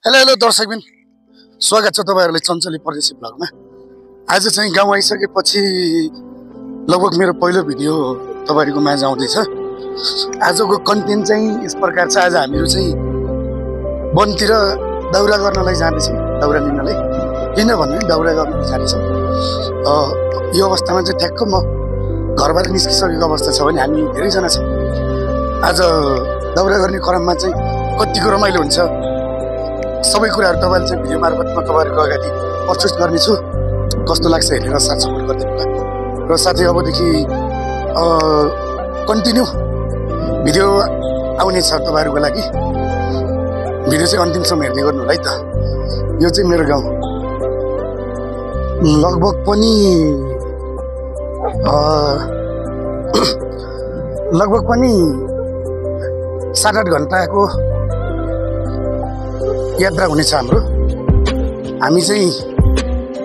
Hello hello दर्शकबिन, स्वागत छ तपाईहरुलाई चञ्चली परदेशी ब्लगमा। आज चाहिँ गाउँ आइसकेपछि लगभग मेरो पहिलो भिडियो तपाईहरुको माझ आउँदैछ। आजको कन्टेन्ट चाहिँ यस प्रकार छ। आज हामीहरु चाहिँ वनतिर दाउरा गर्नलाई जाँदैछौँ, दाउरा लिनलाई। किन भन्ने दाउरा गर्न जाँदैछौँ। यो अवस्थामा चाहिँ ठ्याक्क म घरबाट निस्किसकेको अवस्था छ भने हामी धेरै जना छौँ। आज दाउरा गर्ने क्रममा चाहिँ कतिको रमाइलो हुन्छ सबै कुराहरु तपाईहरुले चाहिँ भिडियो मार्फतमा तपाईहरुको अगाडि प्रस्तुत गर्नेछु। कस्तो लाग्छ हेरेर साथ सपोर्ट गर्दिनु होला। र साथै अबदेखि कन्टिन्यू भिडियो आउने छ तपाईहरुको लागि। भिडियो चाहिँ अन्तिमसम्म हेर्दै गर्नु होला है त। यो चाहिँ मेरो गाउँ। लगभग पनि 7-8 घण्टाको यात्रा हुनेछ हाम्रो। हामी चाहिँ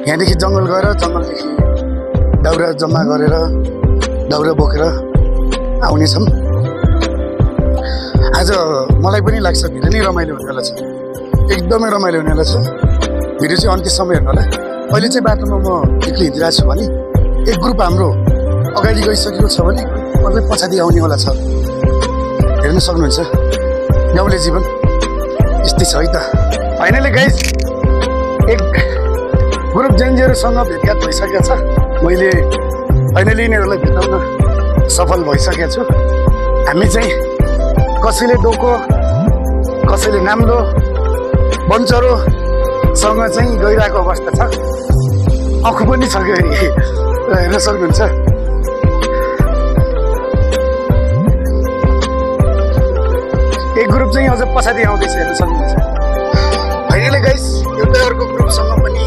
यहाँदेखि जंगल गएर जंगलदेखि दाउरा जम्मा गरेर दाउरा बोकेर आउनेछौँ। आज मलाई पनि लाग्छ धेरै नै रमाइलो हुनेवाला छ, एकदमै रमाइलो हुनेवाला छ। भिडियो चाहिँ अन्त्यसम्म हेर्नु होला। अहिले चाहिँ बाटोमा म एक्लै हिँडिरहेको छु भने एक ग्रुप हाम्रो अगाडि गइसकेको छ भने अझै पछाडि आउनेवाला छ। हेर्न सक्नुहुन्छ गाउँले जीवन यस्तै छ है त। फाइनली गाइज एक ग्रुप जेन्जीहरुसँग भेटघाट भइसकेको छ। मैले फाइनली यिनीहरूलाई भेटाउन सफल भइसकेको छु। हामी चाहिँ कसैले डोको कसैले नाम्लो बन्चरोसँग चाहिँ गइरहेको अवस्था छ। आँखु पनि छ कि हेर्न सक्नुहुन्छ। एक ग्रुप चाहिँ अझ पछाडि आउँदैछ, हेर्न सक्नुहुन्छ। फाइनली गाइस एउटा अर्को ग्रुपसँग पनि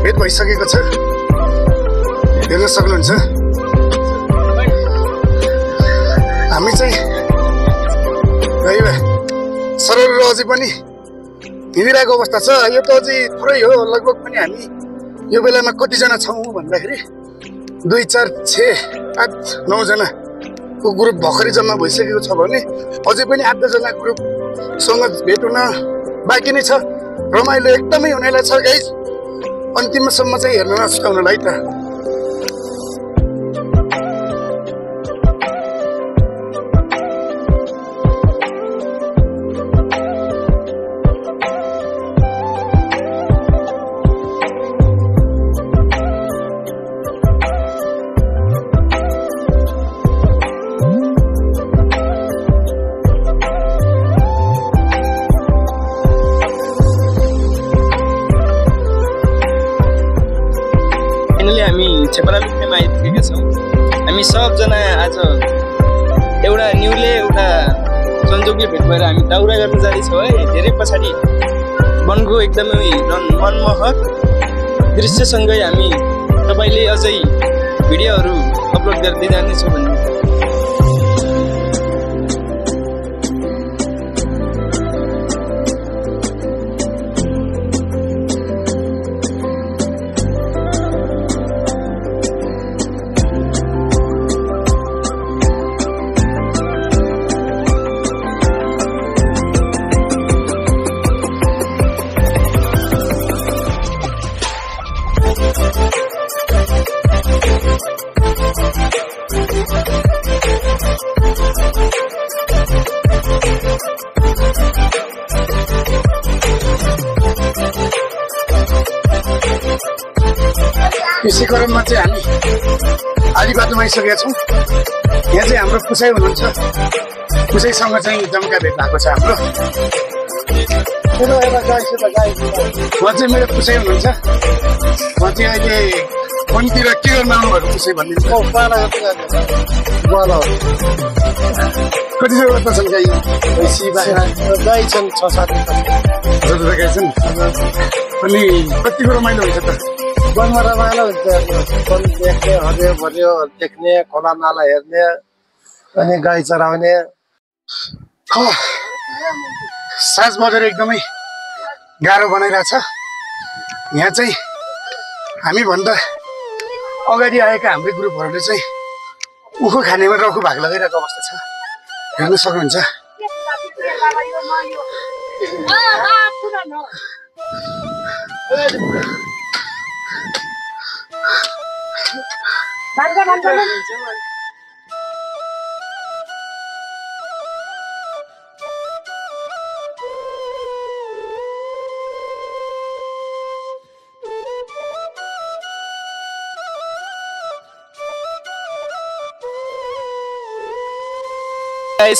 भेट भइसकेको छ, हेर्न सक्नुहुन्छ। हामी चाहिँ सरल र अझै पनि हिँडिरहेको अवस्था छ। यो त अझै थोरै हो। लगभग पनि हामी यो बेलामा कतिजना छौँ भन्दाखेरि 2, 4, 6, 8, 9 जनाको ग्रुप भर्खरै जम्मा भइसकेको छ भने अझै पनि 8-10 जना ग्रुपसँग भेट हुन बाँकी नै छ। रमाइलो एकदमै हुनेवाला छ गाइस। अन्तिमसम्म चाहिँ हेर्न नछुटाउनुलाई त। हामी छेपरा लुक्नेमा आइपुगेका छौँ। हामी सबजना आज एउटा न्युले एउटा संजोगले भेट भएर हामी दाउरा गर्न जाँदैछौँ है। धेरै पछाडि वनको एकदमै मनमोहक दृश्यसँगै हामी तपाईँले अझै भिडियोहरू अपलोड गर्दै जानेछौँ भन्ने। यसै क्रममा चाहिँ हामी आधी बाटोमा आइसकेका छौँ। यहाँ चाहिँ हाम्रो पुसाइ हुनुहुन्छ। पुसाइसँग चाहिँ जम्का भेट भएको छ हाम्रो। उहाँ चाहिँ मेरो पुसाइ हुनुहुन्छ। उहाँ चाहिँ अहिले वनतिर के गर्न आउनुभएको पुसाइ भनिदिन्छ। कति जग्गा छन् गाई? गाई छन् 6-7 गाई छन्। अनि कतिको रमाइलो हुन्छ त? वनमा रमाइलो हुन्छ। वन देख्ने, हरियो भरियो देख्ने, खोला नाला हेर्ने अनि गाई चराउने। साँझ बजेर एकदमै गाह्रो बनाइरहेछ। यहाँ चाहिँ हामीभन्दा अगाडि आएका हाम्रै ग्रुपहरूले चाहिँ उखु खानेमा रखु भाग लगाइरहेको अवस्था छ, हेर्न सक्नुहुन्छ।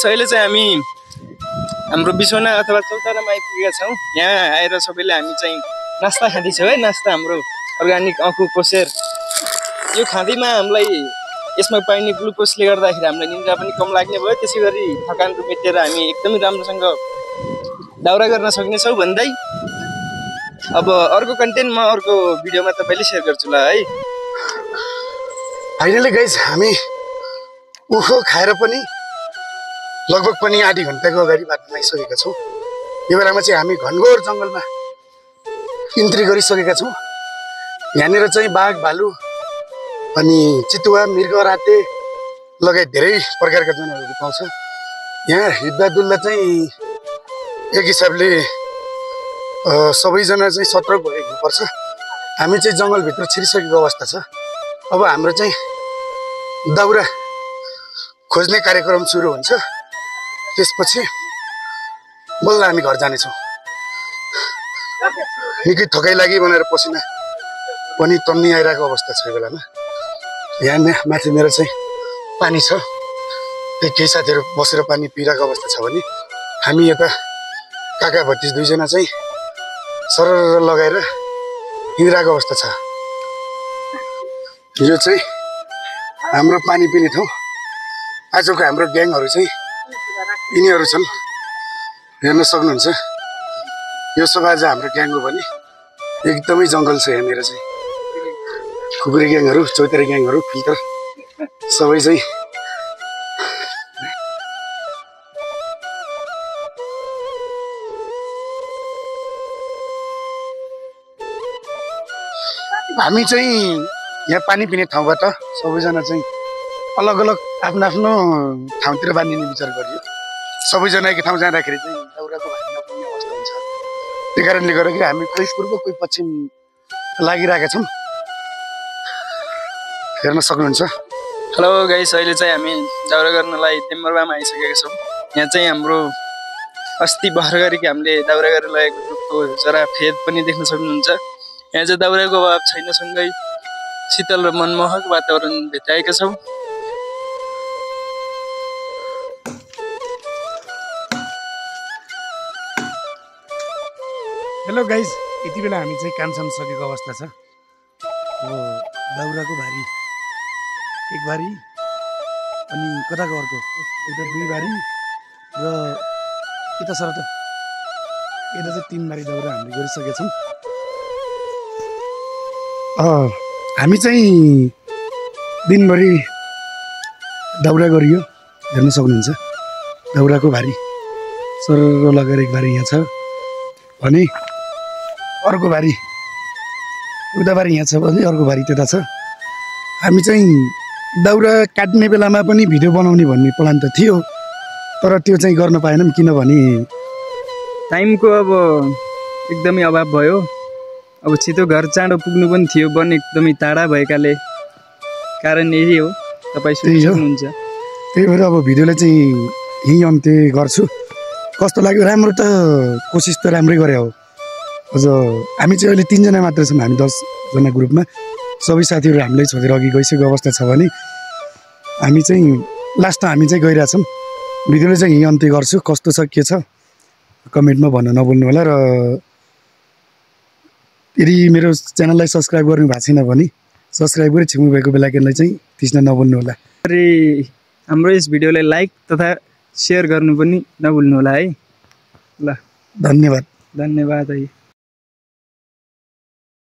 अहिले चाहिँ हामी हाम्रो बिसौना अथवा चौतारामा आइपुगेका छौँ। यहाँ आएर सबैले हामी चाहिँ नास्ता खाँदैछौँ है। नास्ता हाम्रो अर्ग्यानिक अँखु कोसेर यो खाँदैमा हामीलाई यसमा पाइने ग्लुकोजले गर्दाखेरि हामीलाई निन्द्रा पनि कम लाग्ने भयो। त्यसै गरी थकानको मेटेर हामी एकदमै राम्रोसँग दाउरा गर्न सक्नेछौँ भन्दै अब अर्को कन्टेन्ट म अर्को भिडियोमा तपाईँले सेयर गर्छु ल है। फाइनली गाइज हामी उखो खाएर पनि लगभग पनि आधी घन्टाको अगाडि बाटोमा आइसकेका छौँ। यो बेलामा चाहिँ हामी घनघोर जङ्गलमा इन्ट्री गरिसकेका छौँ। यहाँनिर चाहिँ बाघ भालु अनि चितुवा मृग राते लगायत धेरै प्रकारका जनावरहरू पाउँछ। यहाँ हिँड्दाडुल्दा चाहिँ एक हिसाबले सबैजना चाहिँ सतर्क भइनुपर्छ। हामी चाहिँ जङ्गलभित्र छिरिसकेको अवस्था छ। अब हाम्रो चाहिँ दाउरा खोज्ने कार्यक्रम सुरु हुन्छ। त्यसपछि बल्ल हामी घर जानेछौँ। निकै थकाइ लागि भनेर पसिना पनि तन्नी आइरहेको अवस्था छ यो बेलामा। यहाँ माथिनिर चाहिँ पानी छ। केही साथीहरू बसेर पानी पिइरहेको अवस्था छ भने हामी यता काका भतिज दुईजना चाहिँ सरर लगाएर हिँडिरहेको अवस्था छ। यो चाहिँ हाम्रो पानी पिने ठाउँ। आजको हाम्रो ग्याङहरू चाहिँ यिनीहरू छन्, हेर्न सक्नुहुन्छ। यो सब आज हाम्रो ग्याङ हो भने एकदमै जङ्गल छ यहाँनिर चाहिँ। खुकुरी ग्याङहरू, चौतारी ग्याङहरू, फिल्टर सबै चाहिँ हामी चाहिँ यहाँ पानी पिने ठाउँबाट सबैजना चाहिँ अलग अलग आफ्नो आफ्नो ठाउँतिर बाँधिने विचार गरियो। सबैजना एक ठाउँ जाँदाखेरि चाहिँ दाउराको भारी नपुग्ने अवस्था हुन्छ। त्यही कारणले गर्दाखेरि हामी कोही पूर्व कोही पश्चिम लागिरहेका छौँ, हेर्न सक्नुहुन्छ। हेलो गाइस, अहिले चाहिँ हामी दाउरा गर्नलाई टेम्बरबामा आइसकेका छौँ। यहाँ चाहिँ हाम्रो अस्ति भर्खर गरेको हामीले दाउरा गरेर लगेको रुखको जरा फेद पनि देख्न सक्नुहुन्छ। यहाँ चाहिँ दाउराको अभाव छैन, सँगै शीतल र मनमोहक वातावरण भेटाएका छौँ। हेलो गाइज, यति बेला हामी चाहिँ कामसाम सकेको अवस्था छ। दाउराको भारी एक भारी अनि कताको अर्को एउटा दुई भारी र यता सरत यता चाहिँ 3 भारी दाउरा हामीले गरिसकेका छौँ। हामी चाहिँ दिनभरि दाउरा गरियो, हेर्न सक्नुहुन्छ। दाउराको भारी सर लगेर एक भारी यहाँ छ भने अर्को भारी उता भारी यहाँ छ भने अर्को भारी त्यता छ। हामी चाहिँ दाउरा काट्ने बेलामा पनि भिडियो बनाउने भन्ने प्लान त थियो, तर त्यो चाहिँ गर्न पाएनौँ किनभने टाइमको अब एकदमै अभाव भयो। अब छिटो घर चाँडो पुग्नु पनि थियो, वन एकदमै टाढा भएकाले कारण यही हो। तपाईँ सुन्नुहुन्छ। त्यही भएर अब भिडियोलाई चाहिँ यहीँ अन्त्य गर्छु। कस्तो लाग्यो? राम्रो त कोसिस त राम्रै गरे हो। अझ हामी चाहिँ अहिले 3 जना मात्र छौँ। हामी 10 जना ग्रुपमा सबै साथीहरू हामीलाई छोडेर अघि गइसकेको अवस्था छ भने हामी चाहिँ लास्टमा हामी चाहिँ गइरहेछौँ। भिडियोलाई चाहिँ यहीँ अन्त्य गर्छु। कस्तो छ के छ कमेन्टमा भन्न नभुल्नु होला। र यदि मेरो च्यानललाई सब्सक्राइब गर्नु भएको छैन भने सब्सक्राइब गरी छेउमा भएको बेल आइकनलाई चाहिँ थिच्न नभुल्नु होला। हाम्रो यस भिडियोलाई लाइक तथा सेयर गर्नु पनि नभुल्नु होला है। ल, धन्यवाद। धन्यवाद है।